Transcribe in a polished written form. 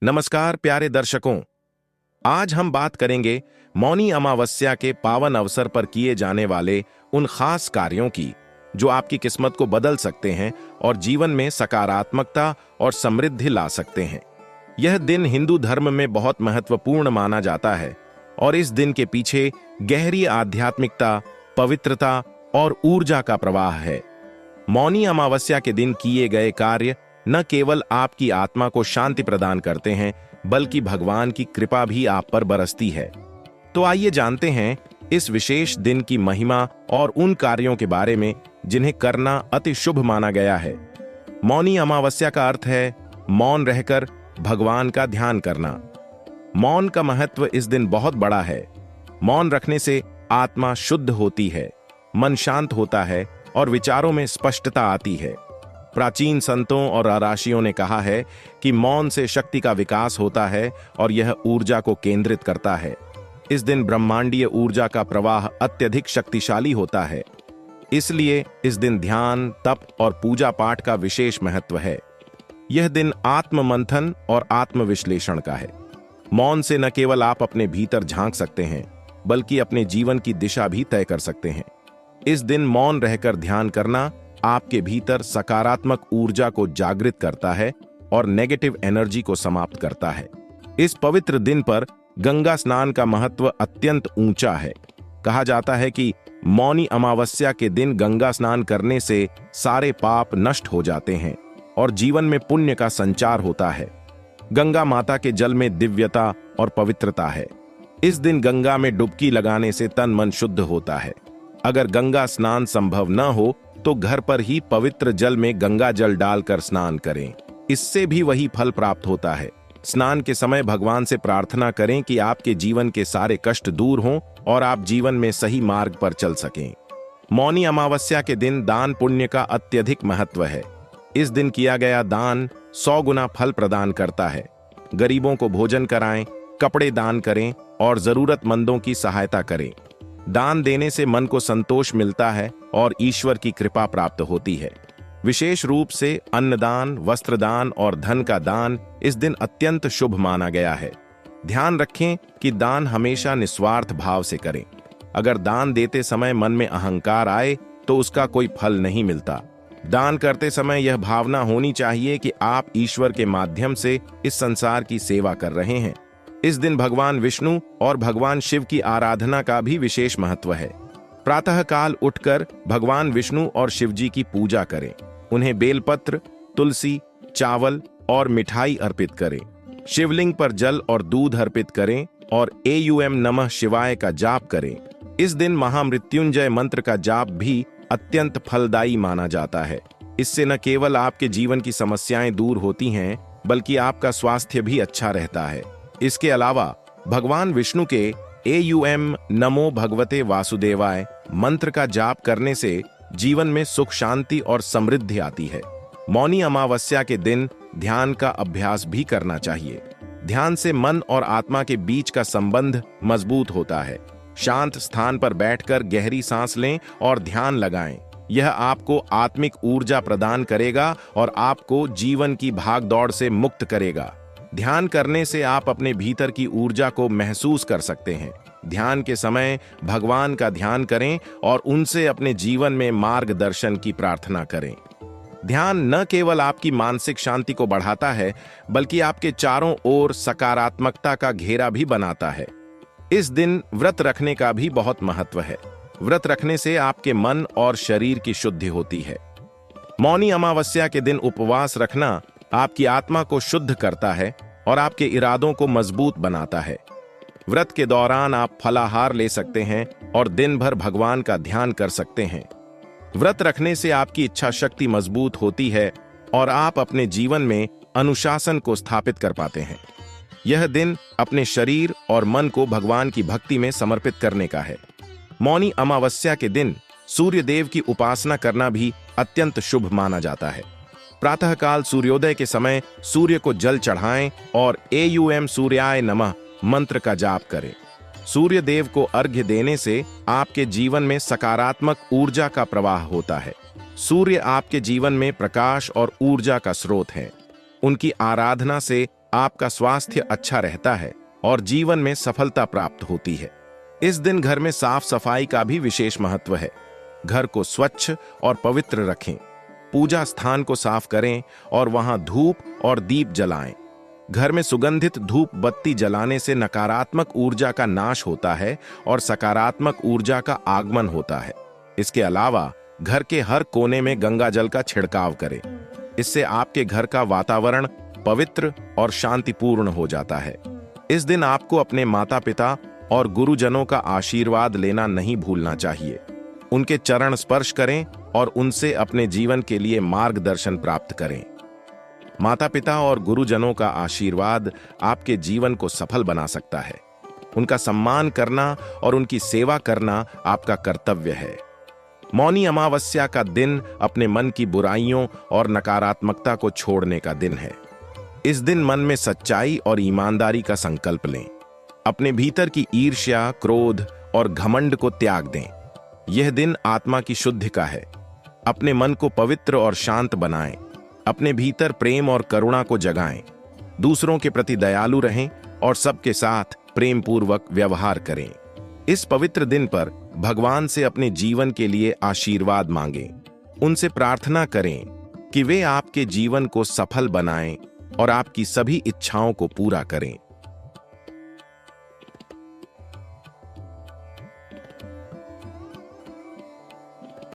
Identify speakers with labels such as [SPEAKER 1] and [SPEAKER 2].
[SPEAKER 1] नमस्कार प्यारे दर्शकों। आज हम बात करेंगे मौनी अमावस्या के पावन अवसर पर किए जाने वाले उन खास कार्यों की जो आपकी किस्मत को बदल सकते हैं और जीवन में सकारात्मकता और समृद्धि ला सकते हैं। यह दिन हिंदू धर्म में बहुत महत्वपूर्ण माना जाता है और इस दिन के पीछे गहरी आध्यात्मिकता, पवित्रता और ऊर्जा का प्रवाह है। मौनी अमावस्या के दिन किए गए कार्य न केवल आपकी आत्मा को शांति प्रदान करते हैं, बल्कि भगवान की कृपा भी आप पर बरसती है। तो आइए जानते हैं इस विशेष दिन की महिमा और उन कार्यों के बारे में जिन्हें करना अति शुभ माना गया है। मौनी अमावस्या का अर्थ है मौन रहकर भगवान का ध्यान करना। मौन का महत्व इस दिन बहुत बड़ा है। मौन रखने से आत्मा शुद्ध होती है, मन शांत होता है और विचारों में स्पष्टता आती है। प्राचीन संतों और ऋषियों ने कहा है कि मौन से शक्ति का विकास होता है और यह ऊर्जा को केंद्रित करता है। इस दिन ब्रह्मांडीय ऊर्जा का प्रवाह अत्यधिक शक्तिशाली होता है। इसलिए इस दिन ध्यान, तप और पूजा पाठ का विशेष महत्व है। यह दिन आत्म मंथन और आत्मविश्लेषण का है। मौन से न केवल आप अपने भीतर झांक सकते हैं, बल्कि अपने जीवन की दिशा भी तय कर सकते हैं। इस दिन मौन रहकर ध्यान करना आपके भीतर सकारात्मक ऊर्जा को जागृत करता है और नेगेटिव एनर्जी को समाप्त करता है। इस पवित्र दिन पर गंगा स्नान का महत्व अत्यंत ऊंचा है। कहा जाता है कि मौनी अमावस्या के दिन गंगा स्नान करने से सारे पाप नष्ट हो जाते हैं और जीवन में पुण्य का संचार होता है। गंगा माता के जल में दिव्यता और पवित्रता है। इस दिन गंगा में डुबकी लगाने से तन मन शुद्ध होता है। अगर गंगा स्नान संभव न हो तो घर पर ही पवित्र जल में गंगा जल डालकर स्नान करें। इससे भी वही फल प्राप्त होता है। स्नान के समय भगवान से प्रार्थना करें कि आपके जीवन के सारे कष्ट दूर हों और आप जीवन में सही मार्ग पर चल सकें। मौनी अमावस्या के दिन दान पुण्य का अत्यधिक महत्व है। इस दिन किया गया दान 100 गुना फल प्रदान करता है। गरीबों को भोजन कराएं, कपड़े दान करें और जरूरतमंदों की सहायता करें। दान देने से मन को संतोष मिलता है और ईश्वर की कृपा प्राप्त होती है। विशेष रूप से अन्नदान, वस्त्रदान और धन का दान इस दिन अत्यंत शुभ माना गया है। ध्यान रखें कि दान हमेशा निस्वार्थ भाव से करें। अगर दान देते समय मन में अहंकार आए तो उसका कोई फल नहीं मिलता। दान करते समय यह भावना होनी चाहिए कि आप ईश्वर के माध्यम से इस संसार की सेवा कर रहे हैं। इस दिन भगवान विष्णु और भगवान शिव की आराधना का भी विशेष महत्व है। प्रातःकाल उठकर भगवान विष्णु और शिव जी की पूजा करें। उन्हें बेलपत्र, तुलसी, चावल और मिठाई अर्पित करें। शिवलिंग पर जल और दूध अर्पित करें और एयूएम नमः शिवाय का जाप करें। इस दिन महामृत्युंजय मंत्र का जाप भी अत्यंत फलदायी माना जाता है। इससे न केवल आपके जीवन की समस्याएं दूर होती हैं, बल्कि आपका स्वास्थ्य भी अच्छा रहता है। इसके अलावा भगवान विष्णु के एयूएम नमो भगवते वासुदेवाय मंत्र का जाप करने से जीवन में सुख, शांति और समृद्धि आती है। मौनी अमावस्या के दिन ध्यान का अभ्यास भी करना चाहिए। ध्यान से मन और आत्मा के बीच का संबंध मजबूत होता है। शांत स्थान पर बैठकर गहरी सांस लें और ध्यान लगाएं। यह आपको आत्मिक ऊर्जा प्रदान करेगा और आपको जीवन की भागदौड़ से मुक्त करेगा। ध्यान करने से आप अपने भीतर की ऊर्जा को महसूस कर सकते हैं। ध्यान के समय भगवान का ध्यान करें और उनसे अपने जीवन में मार्गदर्शन की प्रार्थना करें। ध्यान न केवल आपकी मानसिक शांति को बढ़ाता है, बल्कि आपके चारों ओर सकारात्मकता का घेरा भी बनाता है। इस दिन व्रत रखने का भी बहुत महत्व है। व्रत रखने से आपके मन और शरीर की शुद्धि होती है। मौनी अमावस्या के दिन उपवास रखना आपकी आत्मा को शुद्ध करता है और आपके इरादों को मजबूत बनाता है। व्रत के दौरान आप फलाहार ले सकते हैं और दिन भर भगवान का ध्यान कर सकते हैं। व्रत रखने से आपकी इच्छा शक्ति मजबूत होती है और आप अपने जीवन में अनुशासन को स्थापित कर पाते हैं। यह दिन अपने शरीर और मन को भगवान की भक्ति में समर्पित करने का है। मौनी अमावस्या के दिन सूर्य देव की उपासना करना भी अत्यंत शुभ माना जाता है। प्रातःकाल सूर्योदय के समय सूर्य को जल चढ़ाएं और एयूएम सूर्याय नमः मंत्र का जाप करें। सूर्य देव को अर्घ्य देने से आपके जीवन में सकारात्मक ऊर्जा का प्रवाह होता है। सूर्य आपके जीवन में प्रकाश और ऊर्जा का स्रोत है। उनकी आराधना से आपका स्वास्थ्य अच्छा रहता है और जीवन में सफलता प्राप्त होती है। इस दिन घर में साफ सफाई का भी विशेष महत्व है। घर को स्वच्छ और पवित्र रखें, पूजा स्थान को साफ करें और वहां धूप और दीप जलाएं। घर में सुगंधित धूप बत्ती जलाने से नकारात्मक ऊर्जा का नाश होता है और सकारात्मक ऊर्जा का आगमन होता है। इसके अलावा घर के हर कोने में गंगा जल का छिड़काव करें। इससे आपके घर का वातावरण पवित्र और शांतिपूर्ण हो जाता है। इस दिन आपको अपने माता पिता और गुरुजनों का आशीर्वाद लेना नहीं भूलना चाहिए। उनके चरण स्पर्श करें और उनसे अपने जीवन के लिए मार्गदर्शन प्राप्त करें। माता पिता और गुरुजनों का आशीर्वाद आपके जीवन को सफल बना सकता है। उनका सम्मान करना और उनकी सेवा करना आपका कर्तव्य है। मौनी अमावस्या का दिन अपने मन की बुराइयों और नकारात्मकता को छोड़ने का दिन है। इस दिन मन में सच्चाई और ईमानदारी का संकल्प लें। अपने भीतर की ईर्ष्या, क्रोध और घमंड को त्याग दें। यह दिन आत्मा की शुद्धि का है। अपने मन को पवित्र और शांत बनाएं। अपने भीतर प्रेम और करुणा को जगाएं। दूसरों के प्रति दयालु रहें और सबके साथ प्रेम पूर्वक व्यवहार करें। इस पवित्र दिन पर भगवान से अपने जीवन के लिए आशीर्वाद मांगें। उनसे प्रार्थना करें कि वे आपके जीवन को सफल बनाएं और आपकी सभी इच्छाओं को पूरा करें।